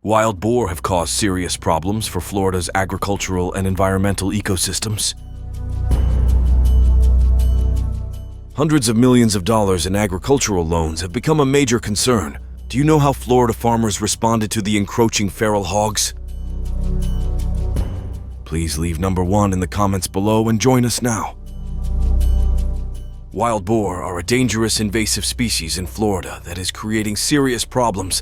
Wild boar have caused serious problems for Florida's agricultural and environmental ecosystems. Hundreds of millions of dollars in agricultural loans have become a major concern. Do you know how Florida farmers responded to the encroaching feral hogs? Please leave number 1 in the comments below and join us now. Wild boar are a dangerous invasive species in Florida that is creating serious problems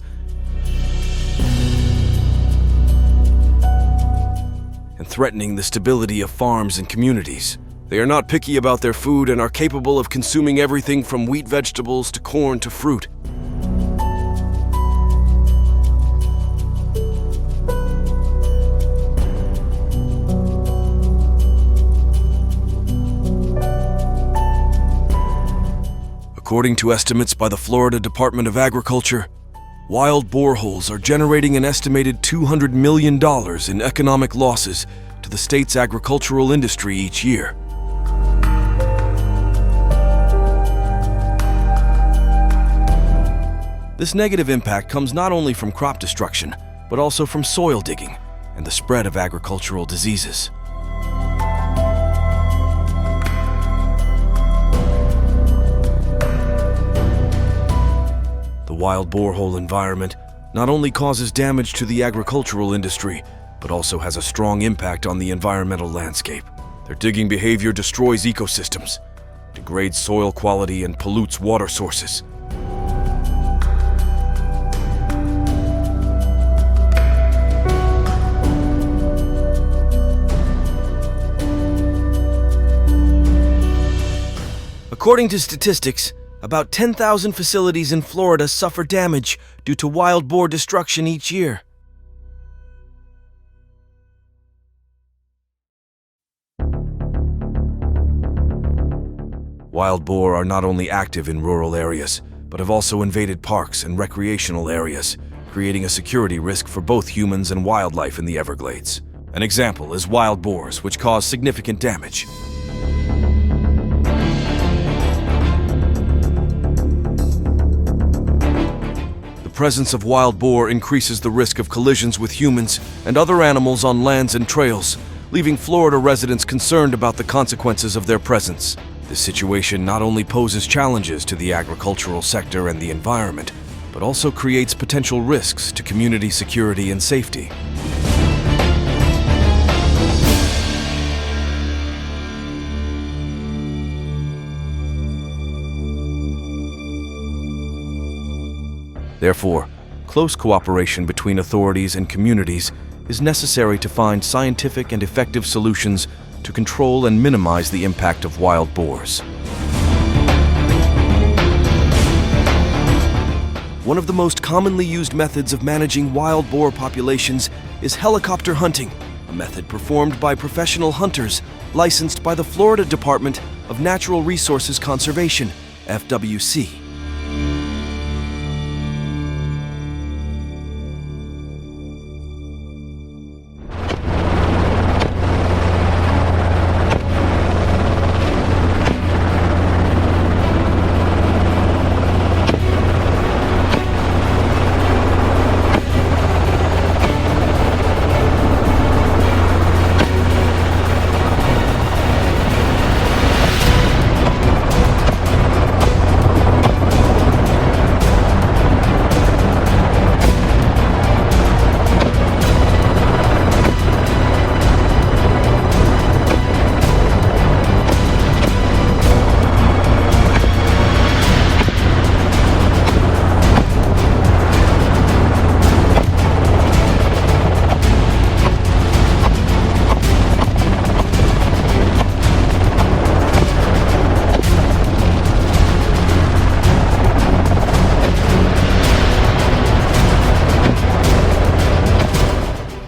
and threatening the stability of farms and communities. They are not picky about their food and are capable of consuming everything from wheat vegetables to corn to fruit. According to estimates by the Florida Department of Agriculture, wild boar holes are generating an estimated $200 million in economic losses to the state's agricultural industry each year. This negative impact comes not only from crop destruction, but also from soil digging and the spread of agricultural diseases. The wild borehole environment not only causes damage to the agricultural industry, but also has a strong impact on the environmental landscape. Their digging behavior destroys ecosystems, degrades soil quality, and pollutes water sources. According to statistics, about 10,000 facilities in Florida suffer damage due to wild boar destruction each year. Wild boar are not only active in rural areas, but have also invaded parks and recreational areas, creating a security risk for both humans and wildlife in the Everglades. An example is wild boars, which cause significant damage. The presence of wild boar increases the risk of collisions with humans and other animals on lands and trails, leaving Florida residents concerned about the consequences of their presence. This situation not only poses challenges to the agricultural sector and the environment, but also creates potential risks to community security and safety. Therefore, close cooperation between authorities and communities is necessary to find scientific and effective solutions to control and minimize the impact of wild boars. One of the most commonly used methods of managing wild boar populations is helicopter hunting, a method performed by professional hunters licensed by the Florida Department of Natural Resources Conservation, FWC.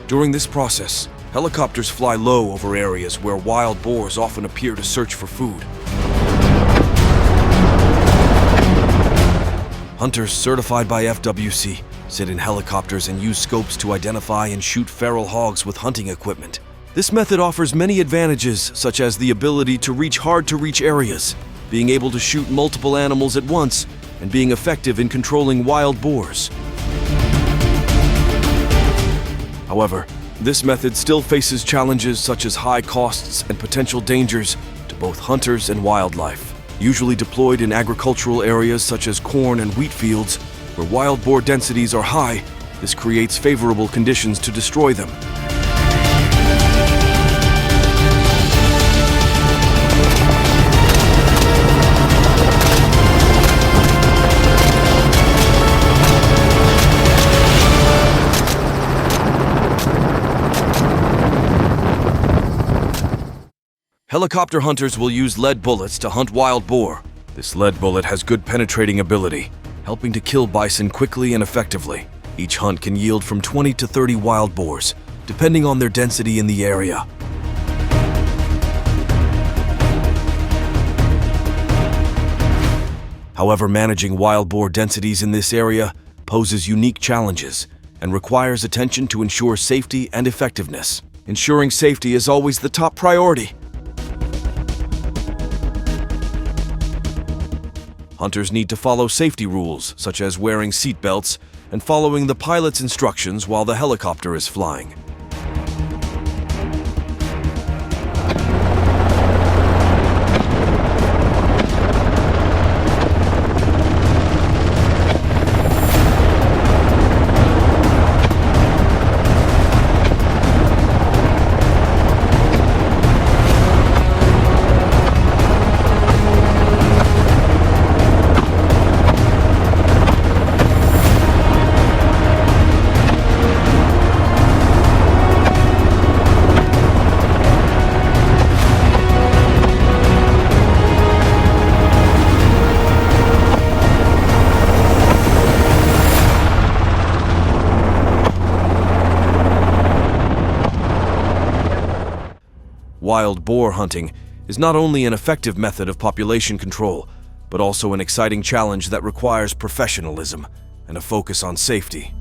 During this process, helicopters fly low over areas where wild boars often appear to search for food. Hunters certified by FWC sit in helicopters and use scopes to identify and shoot feral hogs with hunting equipment. This method offers many advantages, such as the ability to reach hard-to-reach areas, being able to shoot multiple animals at once, and being effective in controlling wild boars. However, this method still faces challenges such as high costs and potential dangers to both hunters and wildlife. Usually deployed in agricultural areas such as corn and wheat fields, where wild boar densities are high, this creates favorable conditions to destroy them. Helicopter hunters will use lead bullets to hunt wild boar. This lead bullet has good penetrating ability, helping to kill bison quickly and effectively. Each hunt can yield from 20 to 30 wild boars, depending on their density in the area. However, managing wild boar densities in this area poses unique challenges and requires attention to ensure safety and effectiveness. Ensuring safety is always the top priority. Hunters need to follow safety rules, such as wearing seat belts and following the pilot's instructions while the helicopter is flying. Wild boar hunting is not only an effective method of population control, but also an exciting challenge that requires professionalism and a focus on safety.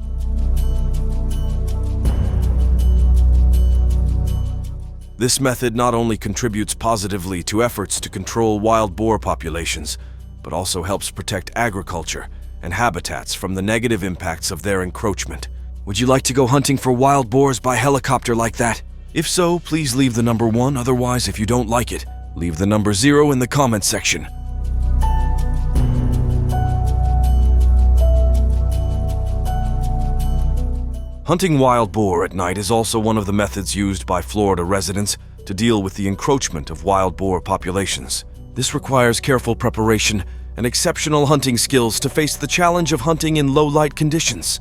This method not only contributes positively to efforts to control wild boar populations, but also helps protect agriculture and habitats from the negative impacts of their encroachment. Would you like to go hunting for wild boars by helicopter like that? If so, please leave the number 1. Otherwise, if you don't like it, leave the number 0 in the comments section. Hunting wild boar at night is also one of the methods used by Florida residents to deal with the encroachment of wild boar populations. This requires careful preparation and exceptional hunting skills to face the challenge of hunting in low-light conditions.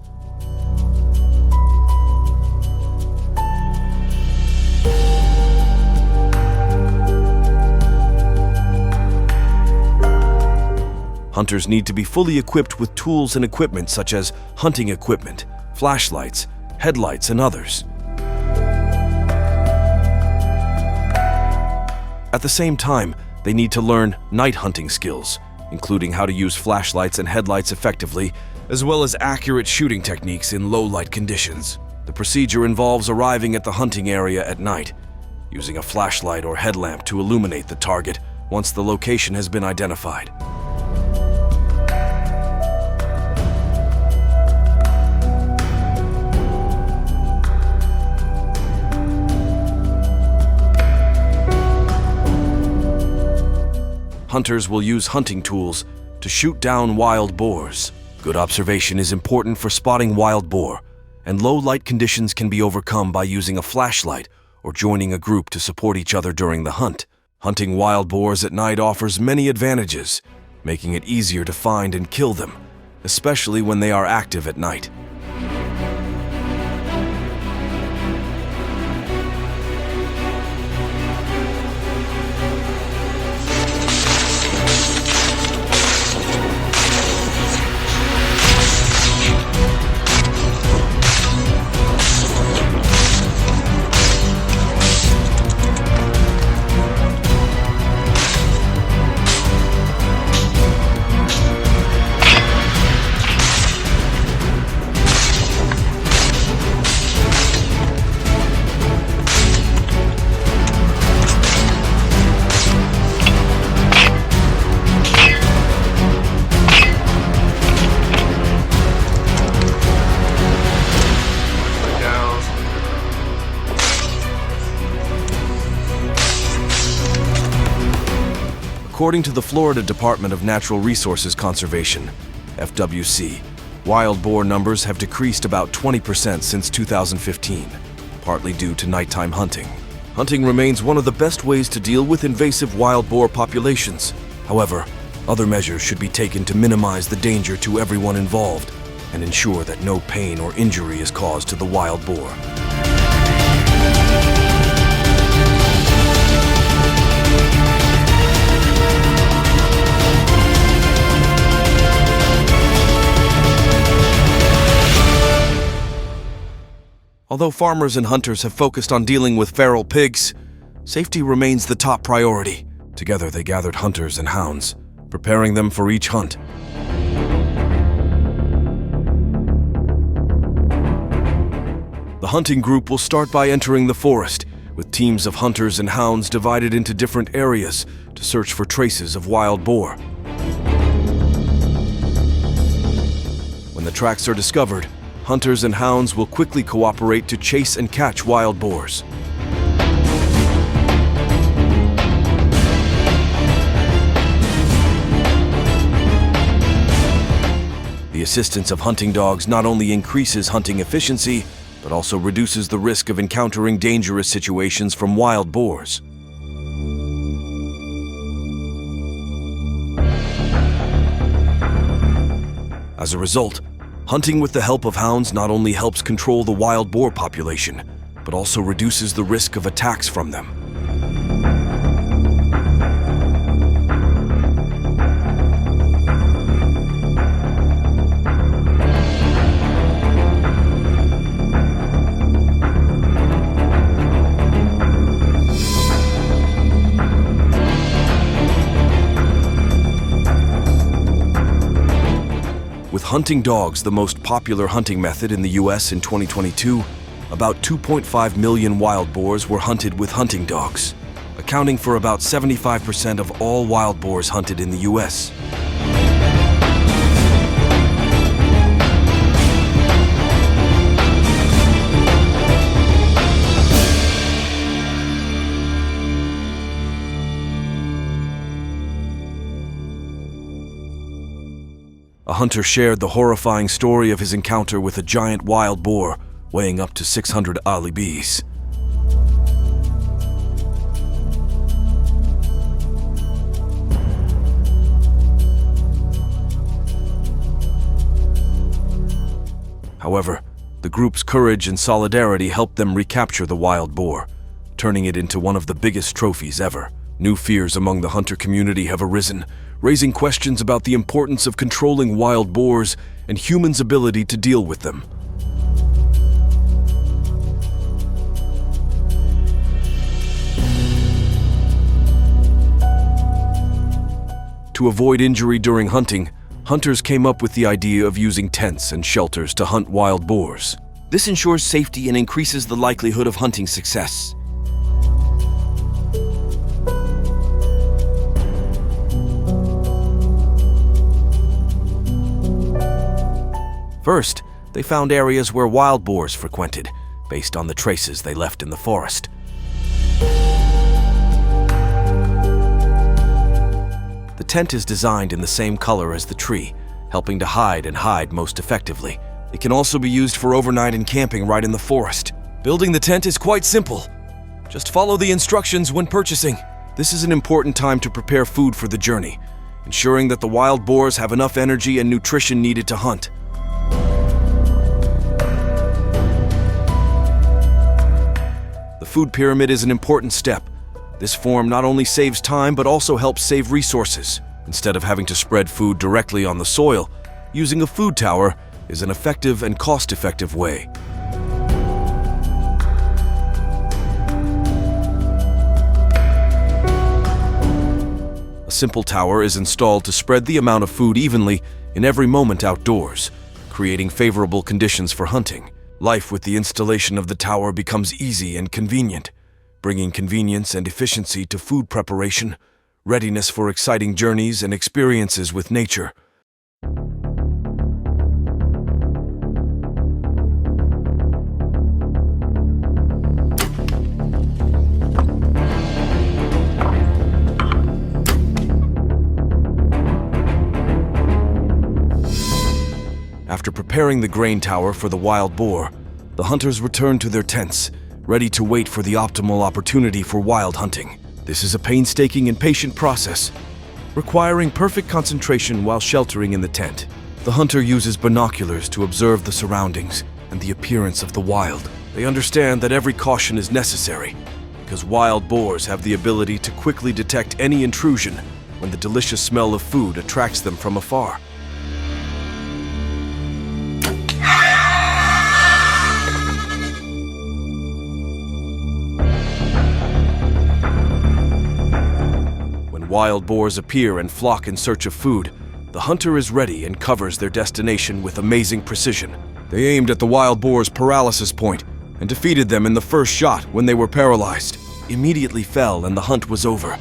Hunters need to be fully equipped with tools and equipment such as hunting equipment, flashlights, headlights, and others. At the same time, they need to learn night hunting skills, including how to use flashlights and headlights effectively, as well as accurate shooting techniques in low-light conditions. The procedure involves arriving at the hunting area at night, using a flashlight or headlamp to illuminate the target once the location has been identified. Hunters will use hunting tools to shoot down wild boars. Good observation is important for spotting wild boar, and low-light conditions can be overcome by using a flashlight or joining a group to support each other during the hunt. Hunting wild boars at night offers many advantages, making it easier to find and kill them, especially when they are active at night. According to the Florida Department of Natural Resources Conservation, FWC, wild boar numbers have decreased about 20% since 2015, partly due to nighttime hunting. Hunting remains one of the best ways to deal with invasive wild boar populations. However, other measures should be taken to minimize the danger to everyone involved and ensure that no pain or injury is caused to the wild boar. Although farmers and hunters have focused on dealing with feral pigs, safety remains the top priority. Together they gathered hunters and hounds, preparing them for each hunt. The hunting group will start by entering the forest, with teams of hunters and hounds divided into different areas to search for traces of wild boar. When the tracks are discovered, hunters and hounds will quickly cooperate to chase and catch wild boars. The assistance of hunting dogs not only increases hunting efficiency, but also reduces the risk of encountering dangerous situations from wild boars. As a result, hunting with the help of hounds not only helps control the wild boar population, but also reduces the risk of attacks from them. With hunting dogs the most popular hunting method in the US in 2022, about 2.5 million wild boars were hunted with hunting dogs, accounting for about 75% of all wild boars hunted in the US. A hunter shared the horrifying story of his encounter with a giant wild boar weighing up to 600 alibis. However, the group's courage and solidarity helped them recapture the wild boar, turning it into one of the biggest trophies ever. New fears among the hunter community have arisen, raising questions about the importance of controlling wild boars and humans' ability to deal with them. To avoid injury during hunting, hunters came up with the idea of using tents and shelters to hunt wild boars. This ensures safety and increases the likelihood of hunting success. First, they found areas where wild boars frequented, based on the traces they left in the forest. The tent is designed in the same color as the tree, helping to hide most effectively. It can also be used for overnight and camping right in the forest. Building the tent is quite simple. Just follow the instructions when purchasing. This is an important time to prepare food for the journey, ensuring that the wild boars have enough energy and nutrition needed to hunt. The food pyramid is an important step. This form not only saves time but also helps save resources. Instead of having to spread food directly on the soil, using a food tower is an effective and cost-effective way. A simple tower is installed to spread the amount of food evenly in every moment outdoors, creating favorable conditions for hunting. Life with the installation of the tower becomes easy and convenient, bringing convenience and efficiency to food preparation, readiness for exciting journeys and experiences with nature. After preparing the grain tower for the wild boar, the hunters return to their tents, ready to wait for the optimal opportunity for wild hunting. This is a painstaking and patient process, requiring perfect concentration while sheltering in the tent. The hunter uses binoculars to observe the surroundings and the appearance of the wild. They understand that every caution is necessary, because wild boars have the ability to quickly detect any intrusion when the delicious smell of food attracts them from afar. When wild boars appear and flock in search of food, the hunter is ready and covers their destination with amazing precision. They aimed at the wild boar's paralysis point and defeated them in the first shot when they were paralyzed, immediately fell, and the hunt was over.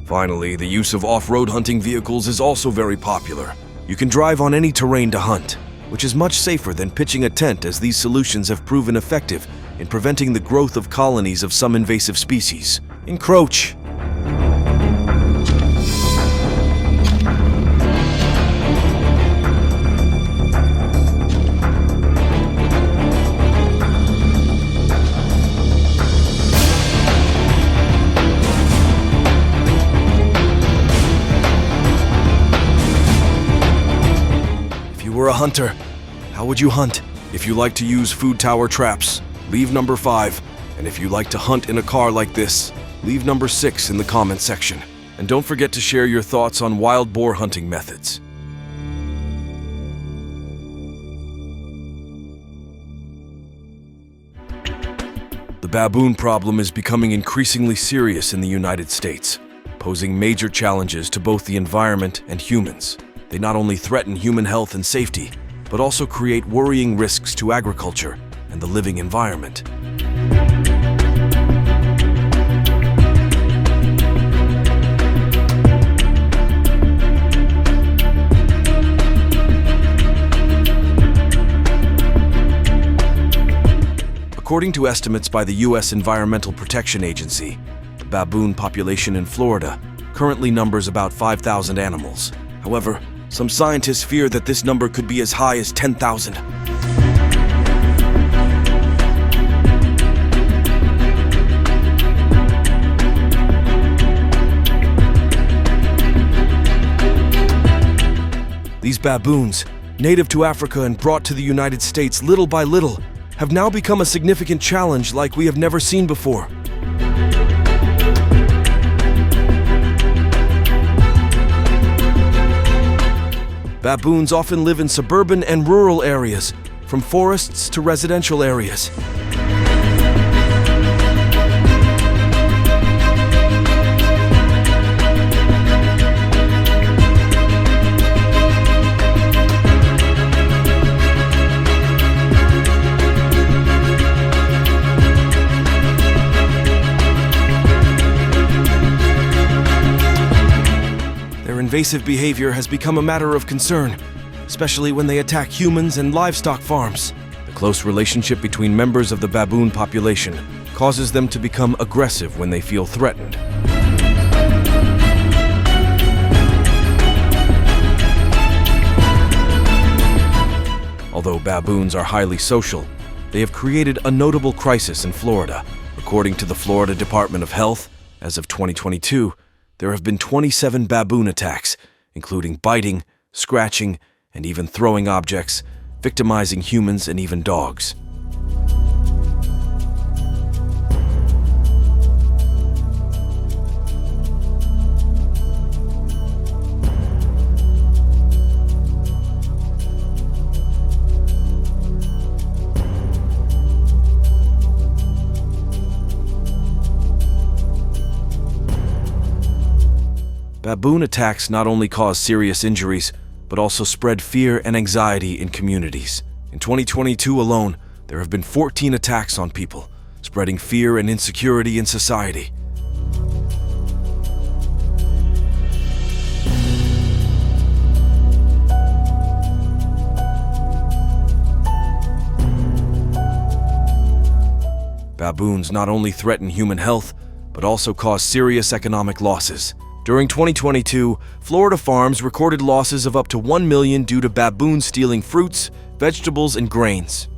Finally, the use of off-road hunting vehicles is also very popular. You can drive on any terrain to hunt, which is much safer than pitching a tent, as these solutions have proven effective in preventing the growth of colonies of some invasive species. Encroach! If you were a hunter, how would you hunt? If you like to use food tower traps, leave number 5. And if you like to hunt in a car like this, leave number 6 in the comment section. And don't forget to share your thoughts on wild boar hunting methods. The baboon problem is becoming increasingly serious in the United States, posing major challenges to both the environment and humans. They not only threaten human health and safety, but also create worrying risks to agriculture and the living environment. According to estimates by the U.S. Environmental Protection Agency, the baboon population in Florida currently numbers about 5,000 animals. However, some scientists fear that this number could be as high as 10,000. These baboons, native to Africa and brought to the United States little by little, have now become a significant challenge like we have never seen before. Baboons often live in suburban and rural areas, from forests to residential areas. Invasive behavior has become a matter of concern, especially when they attack humans and livestock farms. The close relationship between members of the baboon population causes them to become aggressive when they feel threatened. Although baboons are highly social, they have created a notable crisis in Florida. According to the Florida Department of Health, as of 2022, there have been 27 baboon attacks, including biting, scratching, and even throwing objects, victimizing humans and even dogs. Baboon attacks not only cause serious injuries, but also spread fear and anxiety in communities. In 2022 alone, there have been 14 attacks on people, spreading fear and insecurity in society. Baboons not only threaten human health, but also cause serious economic losses. During 2022, Florida farms recorded losses of up to $1 million due to baboons stealing fruits, vegetables, and grains.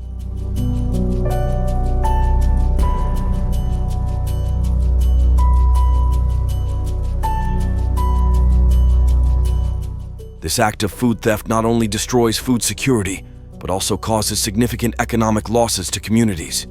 This act of food theft not only destroys food security, but also causes significant economic losses to communities.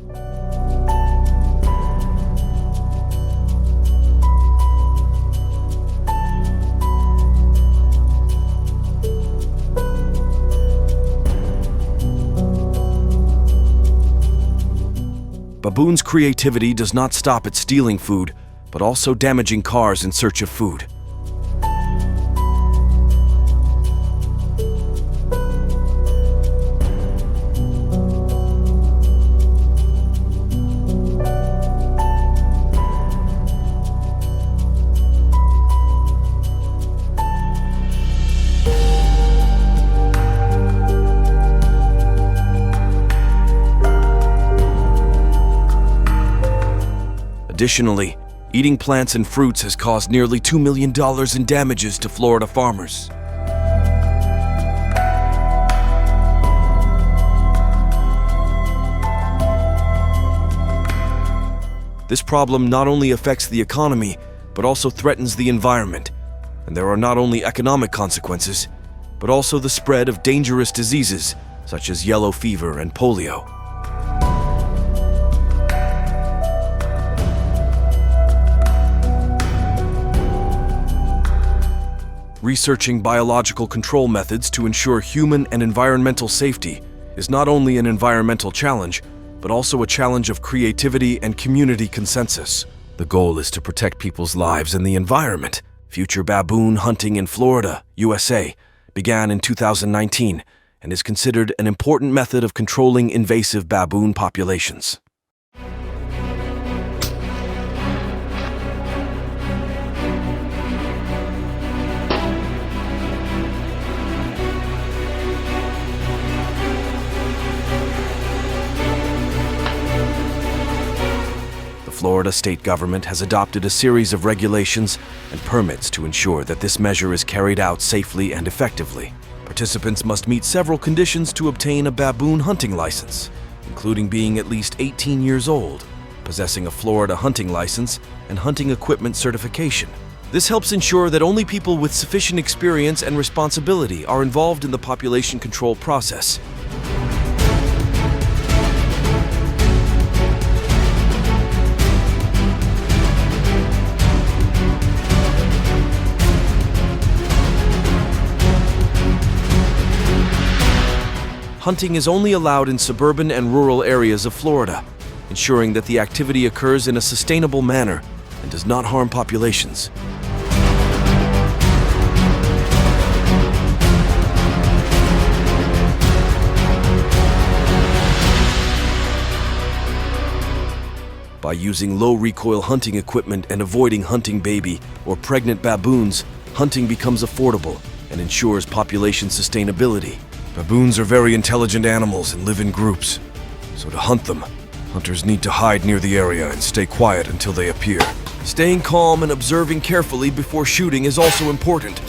Baboons' creativity does not stop at stealing food, but also damaging cars in search of food. Additionally, eating plants and fruits has caused nearly $2 million in damages to Florida farmers. This problem not only affects the economy, but also threatens the environment, and there are not only economic consequences, but also the spread of dangerous diseases such as yellow fever and polio. Researching biological control methods to ensure human and environmental safety is not only an environmental challenge, but also a challenge of creativity and community consensus. The goal is to protect people's lives and the environment. Future baboon hunting in Florida, USA, began in 2019 and is considered an important method of controlling invasive baboon populations. The Florida state government has adopted a series of regulations and permits to ensure that this measure is carried out safely and effectively. Participants must meet several conditions to obtain a baboon hunting license, including being at least 18 years old, possessing a Florida hunting license, and hunting equipment certification. This helps ensure that only people with sufficient experience and responsibility are involved in the population control process. Hunting is only allowed in suburban and rural areas of Florida, ensuring that the activity occurs in a sustainable manner and does not harm populations. By using low-recoil hunting equipment and avoiding hunting baby or pregnant baboons, hunting becomes affordable and ensures population sustainability. Baboons are very intelligent animals and live in groups, so to hunt them, hunters need to hide near the area and stay quiet until they appear. Staying calm and observing carefully before shooting is also important.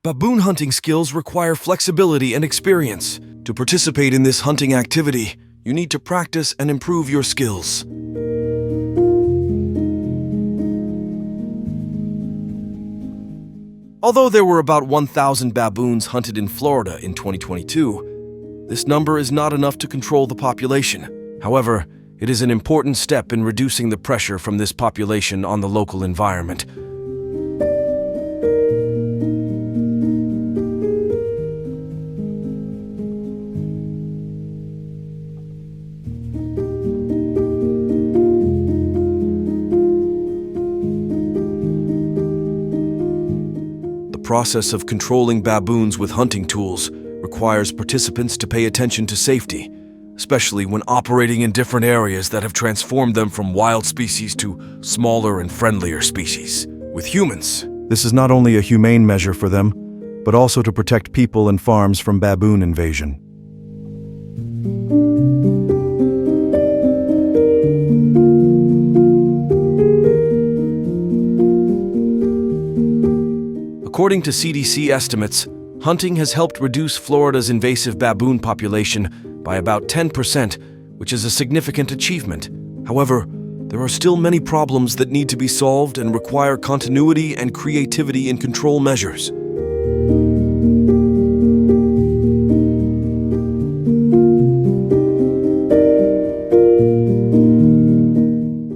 Baboon hunting skills require flexibility and experience. To participate in this hunting activity, you need to practice and improve your skills. Although there were about 1,000 baboons hunted in Florida in 2022, this number is not enough to control the population. However, It is an important step in reducing the pressure from this population on the local environment. The process of controlling baboons with hunting tools requires participants to pay attention to safety, especially when operating in different areas that have transformed them from wild species to smaller and friendlier species. With humans, this is not only a humane measure for them, but also to protect people and farms from baboon invasion. According to CDC estimates, hunting has helped reduce Florida's invasive baboon population by about 10%, which is a significant achievement. However, there are still many problems that need to be solved and require continuity and creativity in control measures.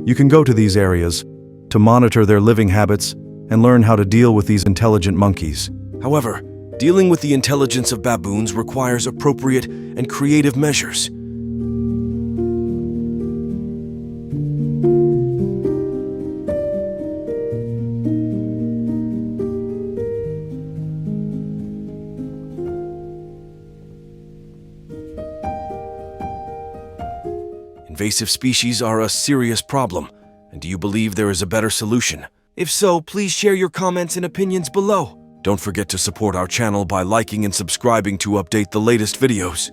You can go to these areas to monitor their living habits and learn how to deal with these intelligent monkeys. However, dealing with the intelligence of baboons requires appropriate and creative measures. Invasive species are a serious problem, and do you believe there is a better solution? If so, please share your comments and opinions below. Don't forget to support our channel by liking and subscribing to update the latest videos.